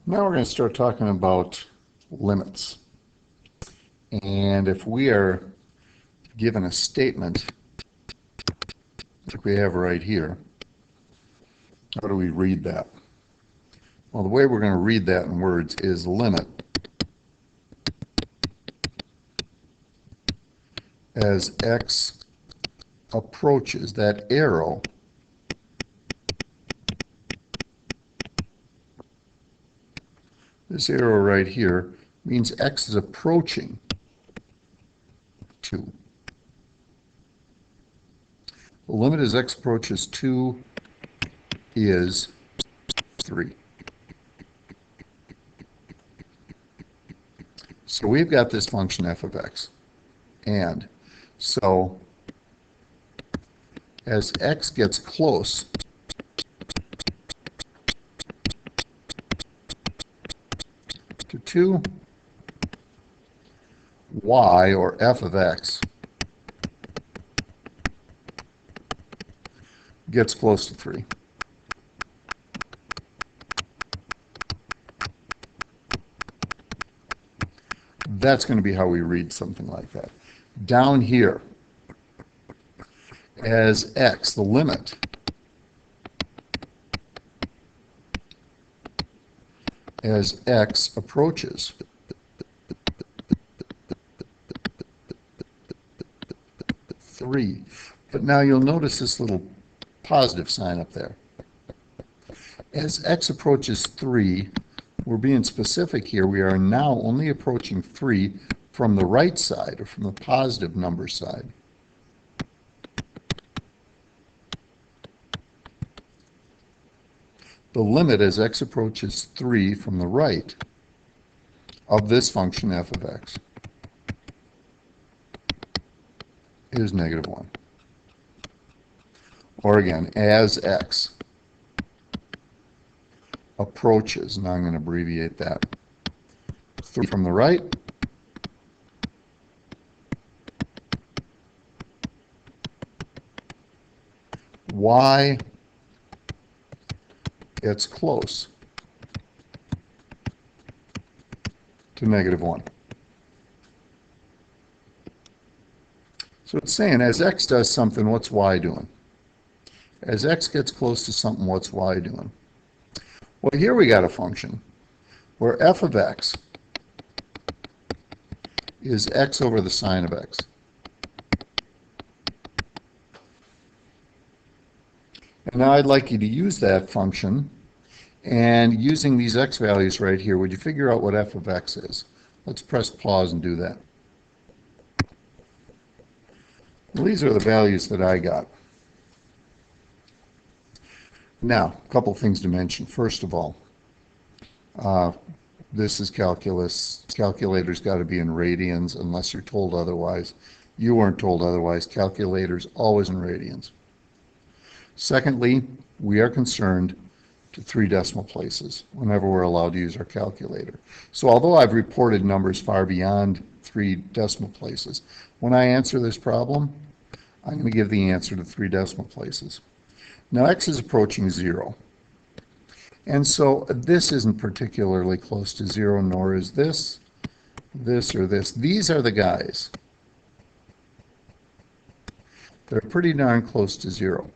Now we're going to start talking about limits. And if we are given a statement like we have right here, how do we read that? Well, the way we're going to read that in words is limit as x approaches, that arrow this arrow right here means x is approaching 2. The limit as x approaches 2 is 3. So we've got this function f of x. And so as x gets close to 2, y, or f of x, gets close to 3. That's going to be how we read something like that. Down here, as x, the limit, as x approaches 3. But now you'll notice this little positive sign up there. As x approaches 3, we're being specific here. We are now only approaching 3 from the right side, or from the positive number side. The limit as x approaches 3 from the right of this function f of x is -1. Or again, as x approaches, now I'm going to abbreviate that, 3 from the right, y gets close to -1. So it's saying as x does something, what's y doing? As x gets close to something, what's y doing? Well, here we got a function where f of x is x over the sine of x. And now I'd like you to use that function, and using these x values right here, would you figure out what f of x is? Let's press pause and do that. Well, these are the values that I got. Now, a couple things to mention. First of all, this is calculus. Calculator's got to be in radians unless you're told otherwise. You weren't told otherwise. Calculator's always in radians. Secondly, we are concerned to 3 decimal places whenever we're allowed to use our calculator. So although I've reported numbers far beyond 3 decimal places, when I answer this problem, I'm going to give the answer to 3 decimal places. Now x is approaching 0. And so this isn't particularly close to 0, nor is this, or this. These are the guys that are pretty darn close to 0.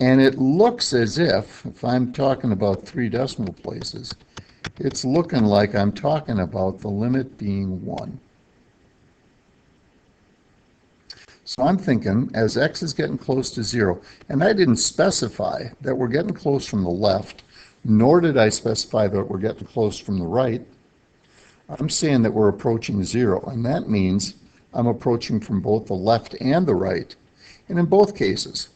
And it looks as if I'm talking about 3 decimal places, it's looking like I'm talking about the limit being 1. So I'm thinking, as x is getting close to 0, and I didn't specify that we're getting close from the left, nor did I specify that we're getting close from the right. I'm saying that we're approaching 0, and that means I'm approaching from both the left and the right. And in both cases,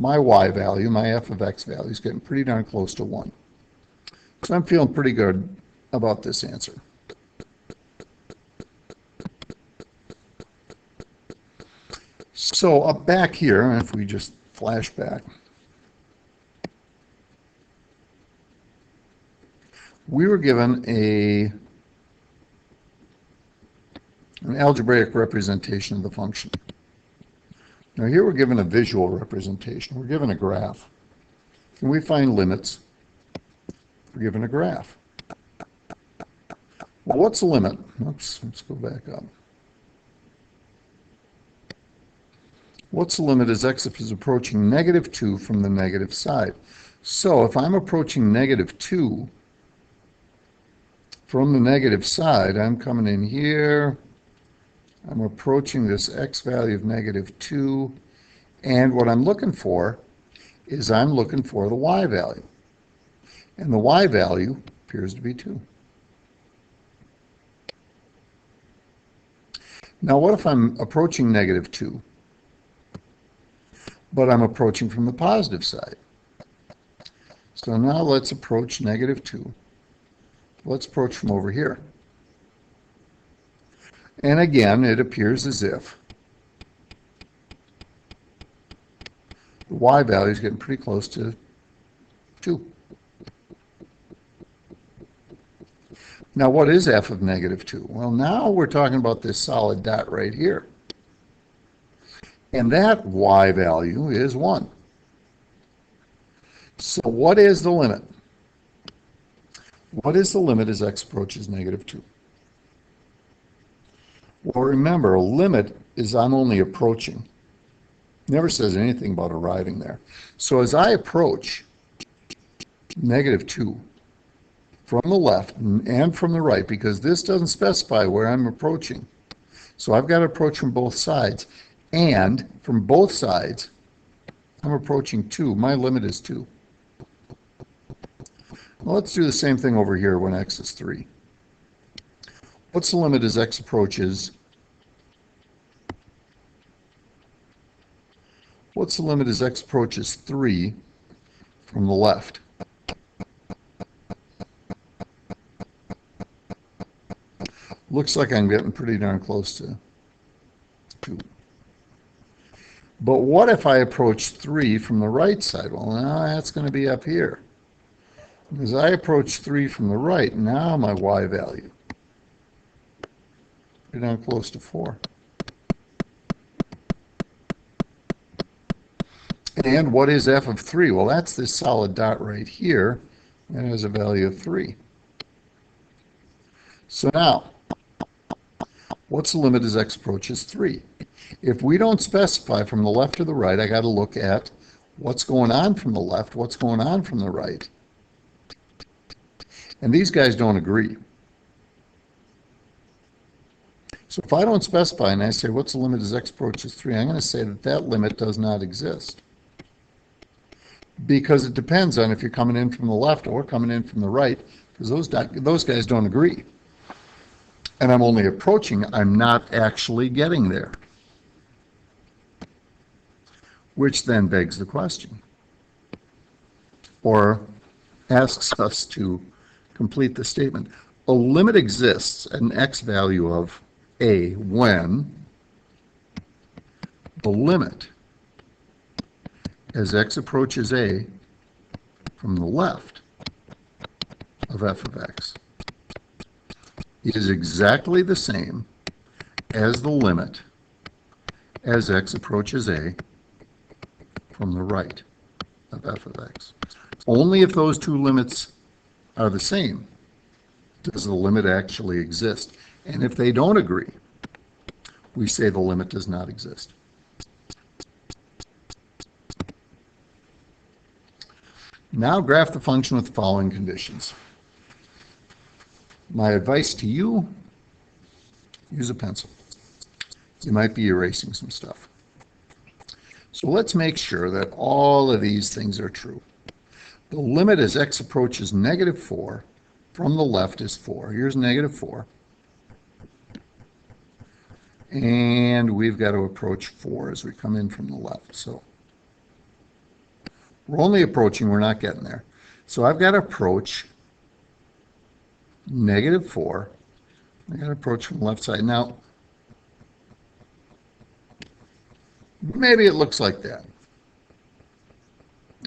my y value, my f of x value, is getting pretty darn close to 1. So I'm feeling pretty good about this answer. So up back here, if we just flash back, we were given an algebraic representation of the function. Now here we're given a visual representation. We're given a graph. Can we find limits We're given a graph. Well, what's the limit? Oops, let's go back up. What's the limit as x is approaching negative 2 from the negative side? So if I'm approaching negative 2 from the negative side, I'm coming in here, I'm approaching this x value of negative 2, and what I'm looking for is I'm looking for the y value. And the y value appears to be 2. Now what if I'm approaching negative 2, but I'm approaching from the positive side? So now let's approach negative 2. Let's approach from over here. And again, it appears as if the y value is getting pretty close to 2. Now what is f of negative 2? Well, now we're talking about this solid dot right here. And that y value is 1. So what is the limit? What is the limit as x approaches negative 2? Well, remember, a limit is I'm only approaching. Never says anything about arriving there. So as I approach negative 2 from the left and from the right, because this doesn't specify where I'm approaching, so I've got to approach from both sides, and from both sides I'm approaching 2. My limit is 2. Well, let's do the same thing over here when x is 3. What's the limit as x approaches? What's the limit as x approaches 3 from the left? Looks like I'm getting pretty darn close to 2. But what if I approach 3 from the right side? Well, now that's going to be up here. As I approach 3 from the right, now my y value is down close to 4. And what is f of 3? Well, that's this solid dot right here. That has a value of 3. So now, what's the limit as x approaches 3? If we don't specify from the left to the right, I got to look at what's going on from the left, what's going on from the right. And these guys don't agree. So if I don't specify and I say what's the limit as x approaches 3, I'm going to say that that limit does not exist. Because it depends on if you're coming in from the left or coming in from the right, because those guys don't agree. And I'm only approaching, I'm not actually getting there. Which then begs the question, or asks us to complete the statement. A limit exists at an x value of a when the limit as x approaches a from the left of f of x is exactly the same as the limit as x approaches a from the right of f of x. Only if those two limits are the same does the limit actually exist. And if they don't agree, we say the limit does not exist. Now graph the function with the following conditions. My advice to you, use a pencil. You might be erasing some stuff. So let's make sure that all of these things are true. The limit as x approaches negative 4 from the left is 4. Here's negative 4. And we've got to approach 4 as we come in from the left. So we're only approaching, we're not getting there. So I've got to approach negative 4. I've got to approach from the left side. Now, maybe it looks like that.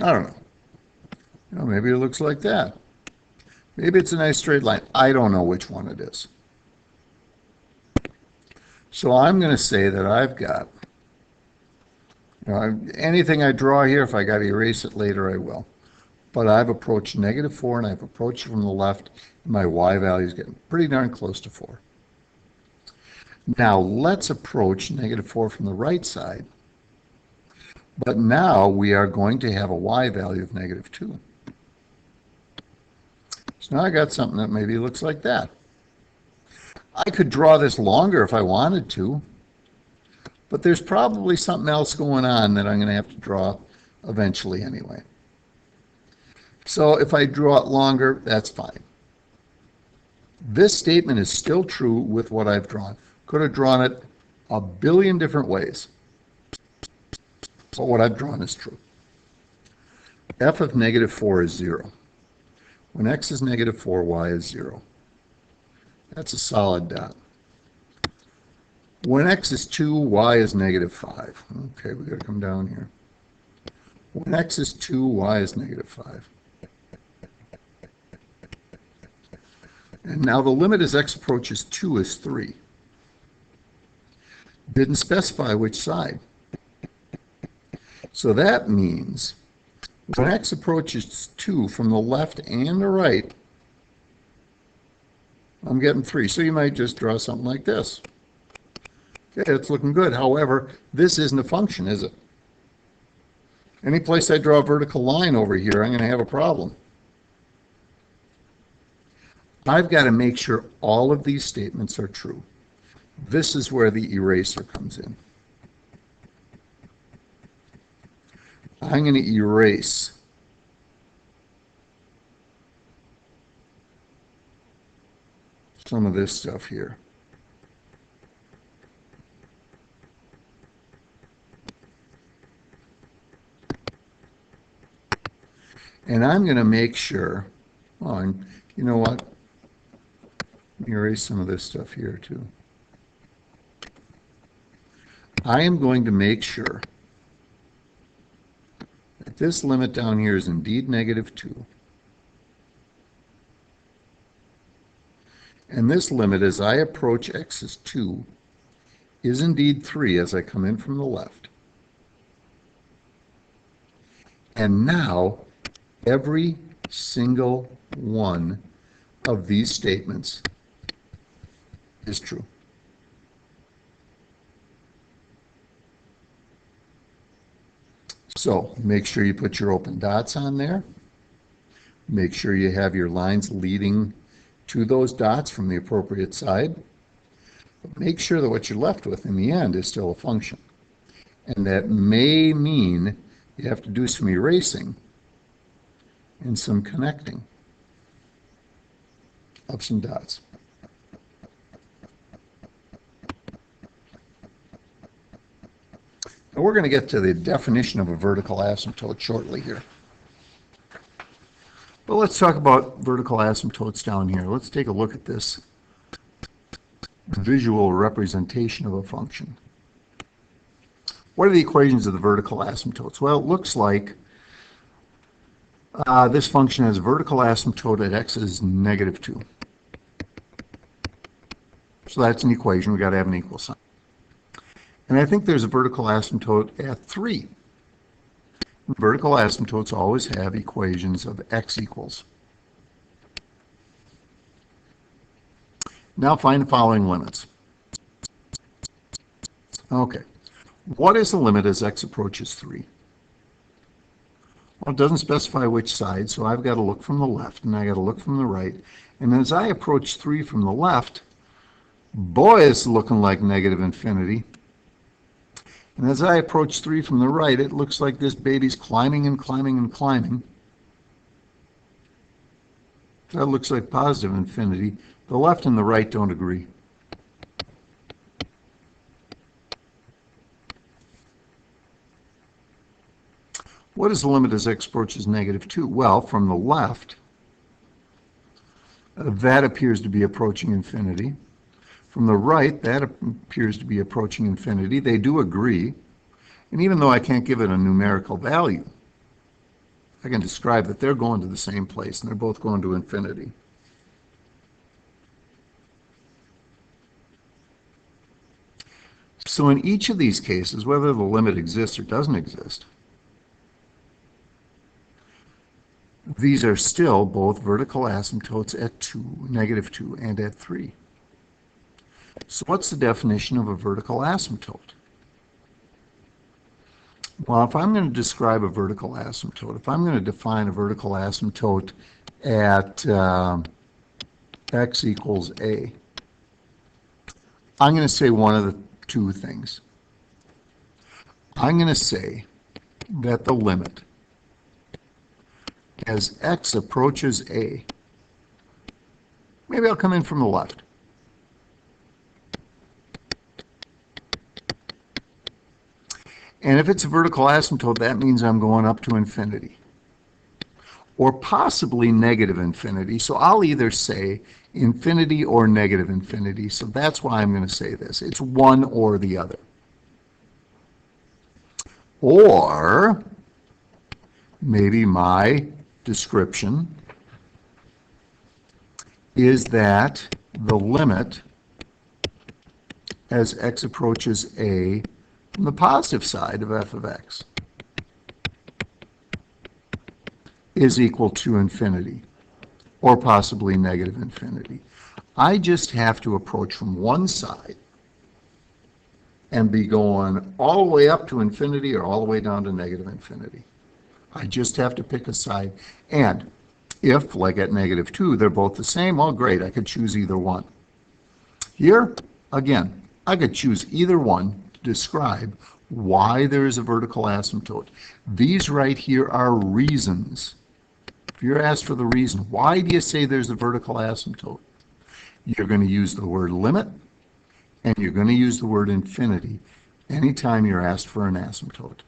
I don't know. You know, maybe it looks like that. Maybe it's a nice straight line. I don't know which one it is. So I'm going to say that I've got, you know, anything I draw here, if I got to erase it later, I will. but I've approached negative 4 and I've approached it from the left, and my y value is getting pretty darn close to 4. Now let's approach negative 4 from the right side, but now we are going to have a y value of negative 2. So now I got something that maybe looks like that. I could draw this longer if I wanted to, but there's probably something else going on that I'm going to have to draw eventually anyway. So if I draw it longer, that's fine. This statement is still true with what I've drawn. Could have drawn it a billion different ways, but what I've drawn is true. F of negative 4 is 0. When x is negative 4, y is 0. That's a solid dot. When x is 2, y is negative 5. Okay, we got to come down here. When x is 2, y is negative 5. And now the limit as x approaches 2 is 3. Didn't specify which side. So that means when x approaches 2 from the left and the right, I'm getting 3. So you might just draw something like this. Okay, it's looking good. However, this isn't a function, is it? Any place I draw a vertical line over here, I'm going to have a problem. I've got to make sure all of these statements are true. This is where the eraser comes in. I'm going to erase some of this stuff here. And I'm going to make sure, oh, and you know what? Let me erase some of this stuff here too. I am going to make sure that this limit down here is indeed negative 2. And this limit as I approach x is 2 is indeed 3 as I come in from the left. And now every single one of these statements is true. So make sure you put your open dots on there. Make sure you have your lines leading to those dots from the appropriate side. But make sure that what you're left with in the end is still a function. And that may mean you have to do some erasing and some connecting of some dots. Now we're going to get to the definition of a vertical asymptote shortly here. But let's talk about vertical asymptotes down here. Let's take a look at this visual representation of a function. What are the equations of the vertical asymptotes? Well, it looks like this function has a vertical asymptote at x is negative 2. So that's an equation. We've got to have an equal sign. And I think there's a vertical asymptote at 3. Vertical asymptotes always have equations of x equals. Now find the following limits. Okay. What is the limit as x approaches 3? Well, it doesn't specify which side, so I've got to look from the left, and I've got to look from the right. And as I approach 3 from the left, boy, it's looking like negative infinity. And as I approach 3 from the right, it looks like this baby's climbing and climbing and climbing. That looks like positive infinity. The left and the right don't agree. What is the limit as x approaches negative 2? Well, from the left, that appears to be approaching infinity. From the right, that appears to be approaching infinity. They do agree. And even though I can't give it a numerical value, I can describe that they're going to the same place, and they're both going to infinity. So in each of these cases, whether the limit exists or doesn't exist, these are still both vertical asymptotes at 2, -2, and at 3. So what's the definition of a vertical asymptote? Well, if I'm going to describe a vertical asymptote, if I'm going to define a vertical asymptote at x equals a, I'm going to say one of the two things. I'm going to say that the limit as x approaches a, maybe I'll come in from the left. And if it's a vertical asymptote, that means I'm going up to infinity, or possibly negative infinity. So I'll either say infinity or negative infinity. So that's why I'm going to say this. It's one or the other. Or maybe my description is that the limit as x approaches a from the positive side of f of x is equal to infinity, or possibly negative infinity. I just have to approach from one side and be going all the way up to infinity or all the way down to negative infinity. I just have to pick a side. And if, like at -2, they're both the same, well, great, I could choose either one. Here, again, I could choose either one to describe why there is a vertical asymptote. These right here are reasons. If you're asked for the reason, why do you say there's a vertical asymptote? You're going to use the word limit, and you're going to use the word infinity anytime you're asked for an asymptote.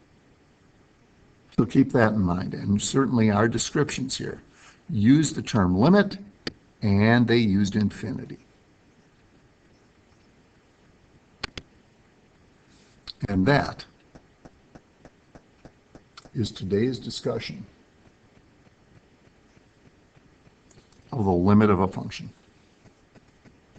So keep that in mind. And certainly our descriptions here use the term limit, and they used infinity. And that is today's discussion of the limit of a function.